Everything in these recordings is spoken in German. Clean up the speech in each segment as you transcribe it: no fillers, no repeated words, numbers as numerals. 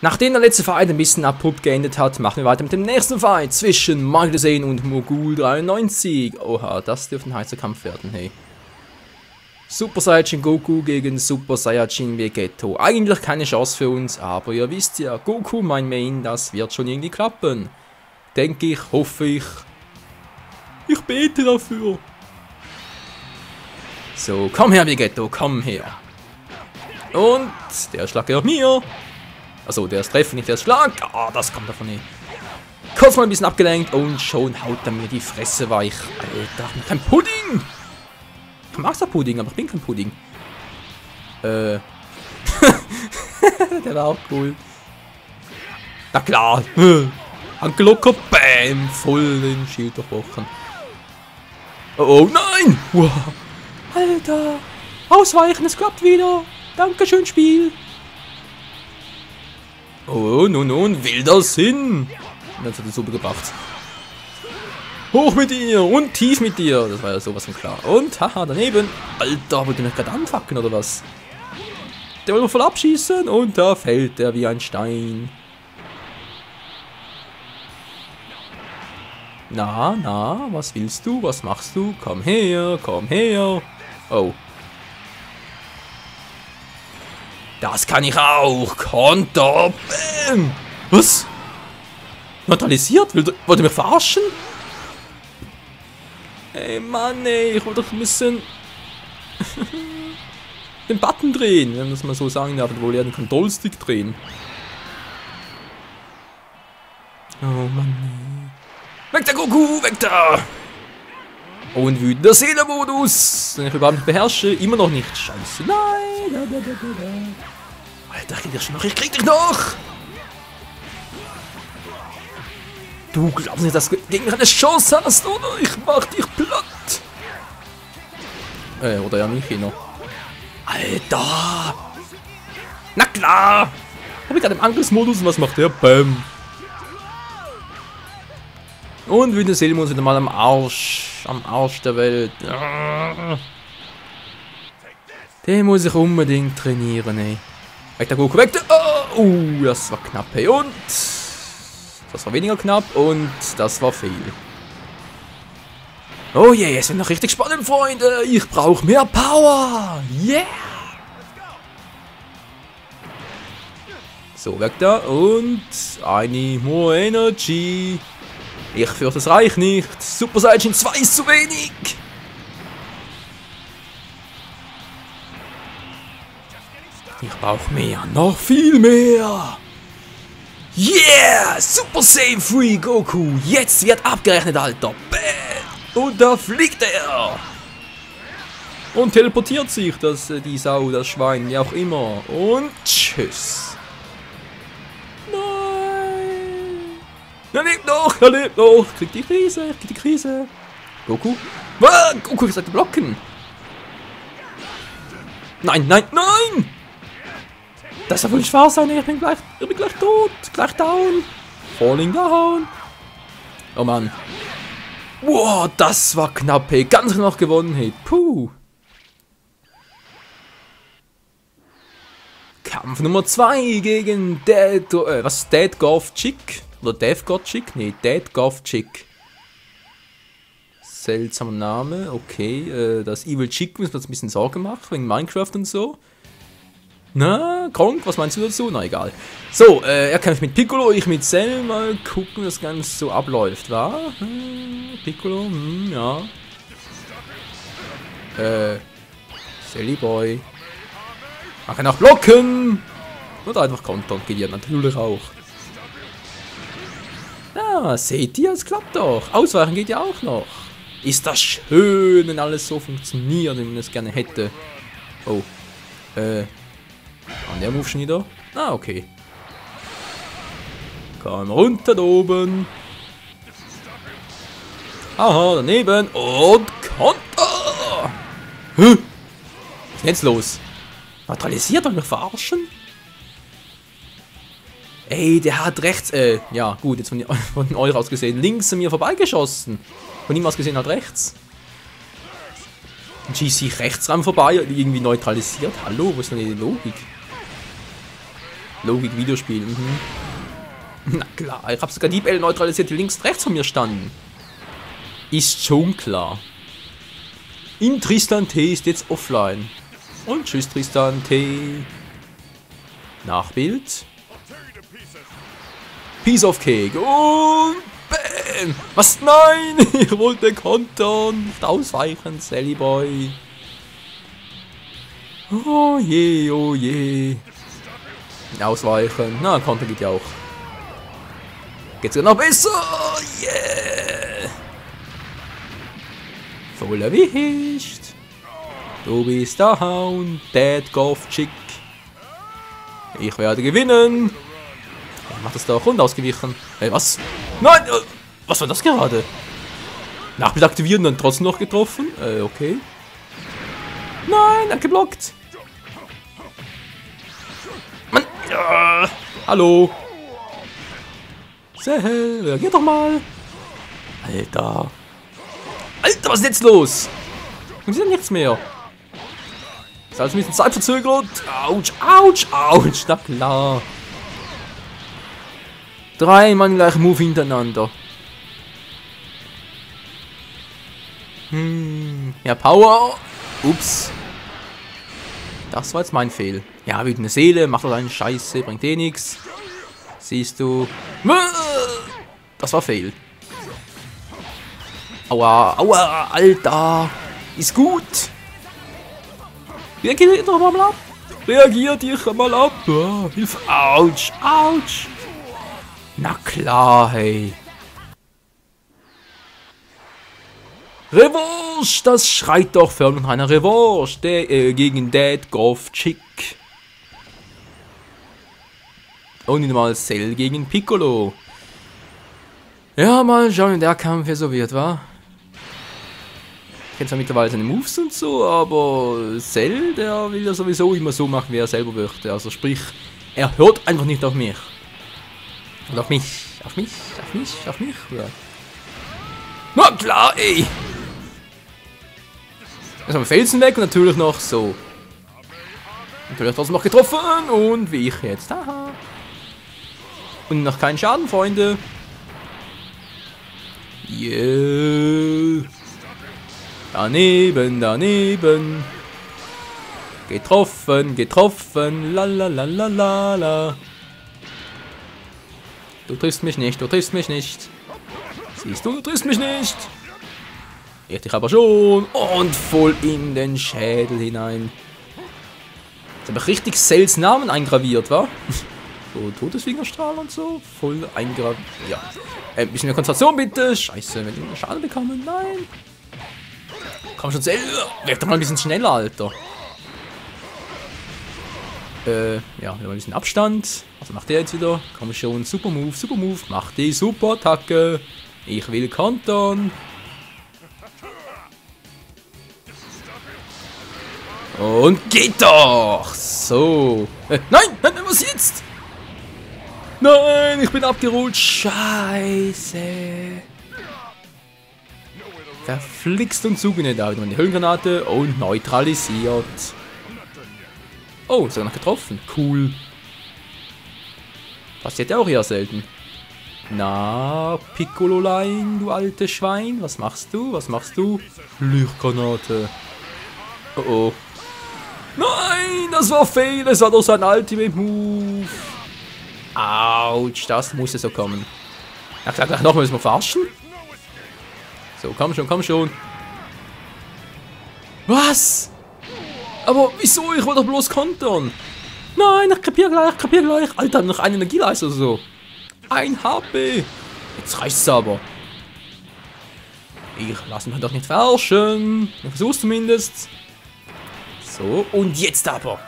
Nachdem der letzte Fight ein bisschen abrupt geendet hat, machen wir weiter mit dem nächsten Fight zwischen Michael Zane und Mogul93. Oha, das dürfte ein heißer Kampf werden, hey. Super Saiyajin Goku gegen Super Saiyajin Vegetto. Eigentlich keine Chance für uns, aber ihr wisst ja, Goku mein Main, das wird schon irgendwie klappen. Denke ich, hoffe ich. Ich bete dafür. So, komm her Vegetto, komm her. Und der Schlag gehört mir. Also der ist Treffen, nicht der Schlag. Ah, das kommt davon nicht. Kurz mal ein bisschen abgelenkt und schon haut er mir die Fresse weich. Alter, ich bin kein Pudding. Ich mag zwar Pudding, aber ich bin kein Pudding. Der war auch cool. Na klar. Anke locker, bam, voll den Schild durchbrochen. Oh, oh nein! Wow. Alter, ausweichen, es klappt wieder. Dankeschön, Spiel. Oh, nun, wilder Sinn. Das hat er super gebracht. Hoch mit dir und tief mit dir. Das war ja sowas von klar. Und, haha, daneben. Alter, wollt ihr mich gerade anfacken, oder was? Der will noch voll abschießen und da fällt er wie ein Stein. Na, was willst du? Was machst du? Komm her, komm her. Oh. Das kann ich auch. Konter. Bam. Was? Neutralisiert? Wollt ihr mich verarschen? Ey, Mann, ey. Ich wollte doch ein bisschen den Button drehen, wenn man das mal so sagen darf. Wohl eher den Control-Stick drehen. Oh, Mann, ey. Weg da, Goku! Weg da! Und wütender Seele-Modus, den ich überhaupt nicht beherrsche. Immer noch nicht. Scheiße. Nein! Alter, ich krieg dich noch! Du glaubst nicht, dass du gegen mich eine Chance hast, oder? Ich mach dich platt! Oder ja nicht, noch. Alter! Na klar! Hab ich gerade im Angriffsmodus und was macht der? Bam! Und wütender Seele-Modus wieder mal am Arsch der Welt. Den muss ich unbedingt trainieren, ey. Weg der Goku, weg der... Oh, das war knapp, ey. Und... Das war weniger knapp und das war viel. Oh je, yeah, es wird noch richtig spannend, Freunde. Ich brauche mehr Power. Yeah! So, weg da. Und... I more energy. Ich fürchte, es reicht nicht. Super Saiyajin 2 ist zu wenig. Ich brauche mehr. Noch viel mehr. Yeah! Super Saiyan 3 Goku. Jetzt wird abgerechnet, Alter. Bam! Und da fliegt er. Und teleportiert sich, die Sau, das Schwein, wie auch immer. Und tschüss. Er lebt noch, er lebt noch. Kriegt die Krise, kriegt die Krise. Goku? Ah, Goku sollte blocken. Nein, nein, nein! Das soll wohl nicht wahr sein, ich bin gleich tot, gleich down. Falling down. Oh Mann. Wow, das war knapp, hey. Ganz noch gewonnen, hey. Puh. Kampf Nummer 2 gegen Dead Golf Chick? Oder Death God Chick? Nee, Dead Golf Chick. Seltsamer Name, okay. Das Evil Chick muss mir jetzt ein bisschen Sorgen machen, wegen Minecraft und so. Na, Kronk, was meinst du dazu? Na, egal. So, er kämpft mit Piccolo, ich mit Cell. Mal gucken, wie das Ganze so abläuft, wa? Piccolo, ja. Sally Boy. Man kann auch blocken. Oder einfach kontern, geht ja natürlich auch. Ja, seht ihr, es klappt doch. Ausweichen geht ja auch noch. Ist das schön, wenn alles so funktioniert, wie man es gerne hätte. Oh. An der Move schon wieder? Ah, okay. Komm runter da oben. Aha, daneben. Und Konter. Was ist denn jetzt los? Neutralisiert, wollt ihr mich verarschen? Ey, der hat rechts, ja gut, jetzt von euch aus gesehen, links an mir vorbeigeschossen. Von ihm aus gesehen halt rechts. Und schießt sich rechts ran vorbei, irgendwie neutralisiert. Hallo, wo ist denn die Logik? Logik Videospiel. Mhm. Na klar, ich habe sogar die Bälle neutralisiert, die links und rechts von mir standen. Ist schon klar. In Tristan T ist jetzt offline. Und tschüss Tristan T. Nachbild. Piece of Cake. Und bam. Was? Nein! Ich wollte kontern. Nicht ausweichen, Sally Boy. Oh je, oh je. Ausweichen. Na, Konter geht ja auch. Geht's ja noch besser. Yeah. Voll erwischt. Du bist der Hound, Dead Golf Chick. Ich werde gewinnen. Macht das da rund ausgewichen. Hey, was? Nein! Was war das gerade? Nachbild aktivieren, dann trotzdem noch getroffen. Okay. Nein, er hat geblockt. Mann. Ja. Hallo. Sehel, reagier doch mal. Alter. Alter, was ist jetzt los? Wir sind nichts mehr. Ist alles ein bisschen zeitverzögert. Autsch, autsch, autsch. Na klar. Dreimal gleich Move hintereinander. Ja, Power. Ups. Das war jetzt mein Fehl. Ja, wie eine Seele, macht doch eine Scheiße, bringt eh nichts. Siehst du. Das war Fail. Aua, aua, Alter. Ist gut. Reagiert doch mal ab. Reagiert dich mal ab. Oh, Hilfe. Autsch, autsch. Na klar, hey. Revanche, das schreit doch förmlich nach einer Revanche. Gegen Dead Golf Chick. Und mal Cell gegen Piccolo. Ja, mal schauen, wie der Kampf hier so wird, wa? Ich kenne zwar mittlerweile seine Moves und so, aber Cell, der will ja sowieso immer so machen, wie er selber möchte. Also sprich, er hört einfach nicht auf mich. Und auf mich. Auf mich, auf mich, auf mich. Ja. Na klar, ey! Jetzt haben wir Felsen weg und natürlich noch so. Natürlich trotzdem noch getroffen und wie ich jetzt. Haha. Und noch keinen Schaden, Freunde. Yeah. Daneben, daneben. Getroffen, getroffen. Lalalala. Du triffst mich nicht, du triffst mich nicht. Siehst du, du triffst mich nicht. Ich dich aber schon. Und voll in den Schädel hinein. Jetzt habe ich richtig Cells Namen eingraviert, wa? So, Todesfingerstrahl und so. Voll eingraviert. Ja. Ein bisschen mehr Konzentration bitte. Scheiße, wenn wir Schaden bekommen. Nein. Komm schon, Cell. Werd doch mal ein bisschen schneller, Alter. Ja, wieder mal ein bisschen Abstand. Was macht der jetzt wieder? Komm schon, super Move, mach die super Attacke. Ich will kontern. Und geht doch! So. Nein, was jetzt? Nein, ich bin abgerutscht. Scheiße. Verflixt und Zug nicht da. Wieder die Höhlengranate und neutralisiert. Oh, sogar noch getroffen. Cool. Passiert ja auch eher selten. Na, Piccololein, du altes Schwein. Was machst du? Was machst du? Lichtgranate. Oh oh. Nein, das war Fail. Das war doch sein Ultimate Move. Autsch, das musste so kommen. Na klar, gleich nochmal müssen wir verarschen. So, komm schon, komm schon. Was? Aber wieso? Ich wollte doch bloß kontern. Nein, ich kapier gleich, ich kapier gleich. Alter, noch eine Energieleiste oder so. 1 HP. Jetzt reicht's aber. Ich lasse mich doch nicht verarschen. Ich versuch's zumindest. So, und jetzt aber.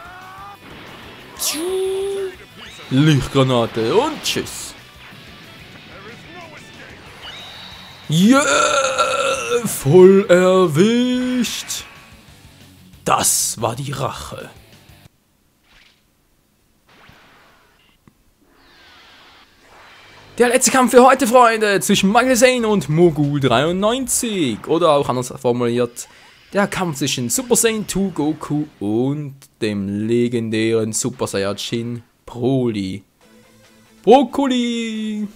Lichtgranate und tschüss. Yeah, voll erwischt. Das war die Rache. Der letzte Kampf für heute, Freunde, zwischen Michael Zane und Mogul 93. Oder auch anders formuliert, der Kampf zwischen Super Saiyan 2 Goku und dem legendären Super Saiyajin Broly. Brokkoli.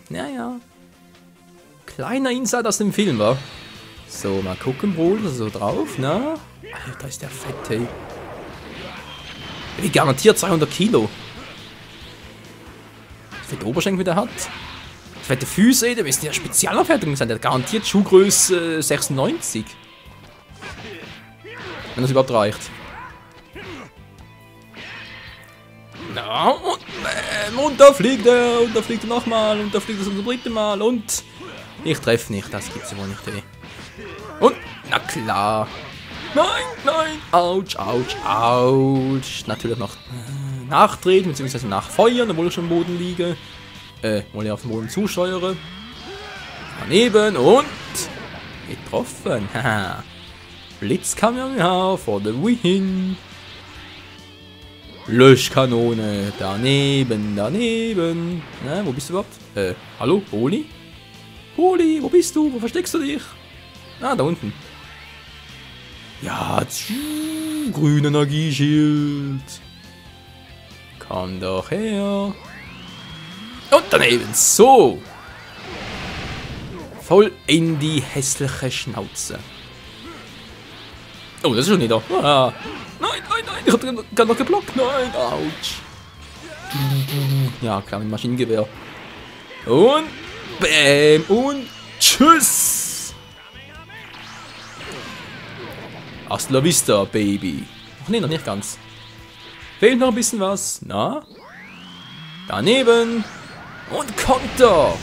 Naja. Kleiner Insight aus dem Film, wa? So, mal gucken, Broly, so drauf, na? Alter, ist der fett, ey. Wie garantiert 200 Kilo. Fette Oberschenkel wieder hat. Fette Füße, ey, der müsste ja Spezialanfertigung sein. Der hat garantiert Schuhgröße 96. Wenn das überhaupt reicht. Na, und da fliegt er, und da fliegt er nochmal, und da fliegt er zum dritten Mal, und ich treffe nicht, das gibt's ja wohl nicht, ey. Und, na klar. Nein, nein, ouch, ouch, ouch. Natürlich noch nachtreten, beziehungsweise nachfeuern, obwohl ich schon am Boden liege. Wollte ich auf den Boden zusteuere. Daneben und getroffen. Haha. Blitzkamera for the win. Löschkanone. Daneben, daneben. Na, wo bist du überhaupt? Hallo, Broly? Broly, wo bist du? Wo versteckst du dich? Ah, da unten. Ja, grüne Energieschild. Komm doch her. Und daneben, so. Voll in die hässliche Schnauze. Oh, das ist schon nicht da. Ah. Nein, nein, nein, ich hab gerade noch geblockt. Nein, ouch. Ja, klar, mit Maschinengewehr. Und bäm und tschüss. Hasta la vista, Baby. Ach nee, noch nicht ganz. Fehlt noch ein bisschen was. Na? Daneben. Und Konter.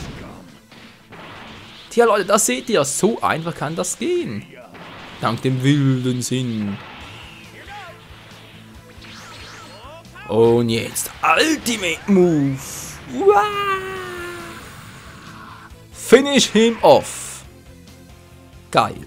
Tja, Leute, das seht ihr. So einfach kann das gehen. Dank dem wilden Sinn. Und jetzt Ultimate Move. Wow. Finish him off. Geil.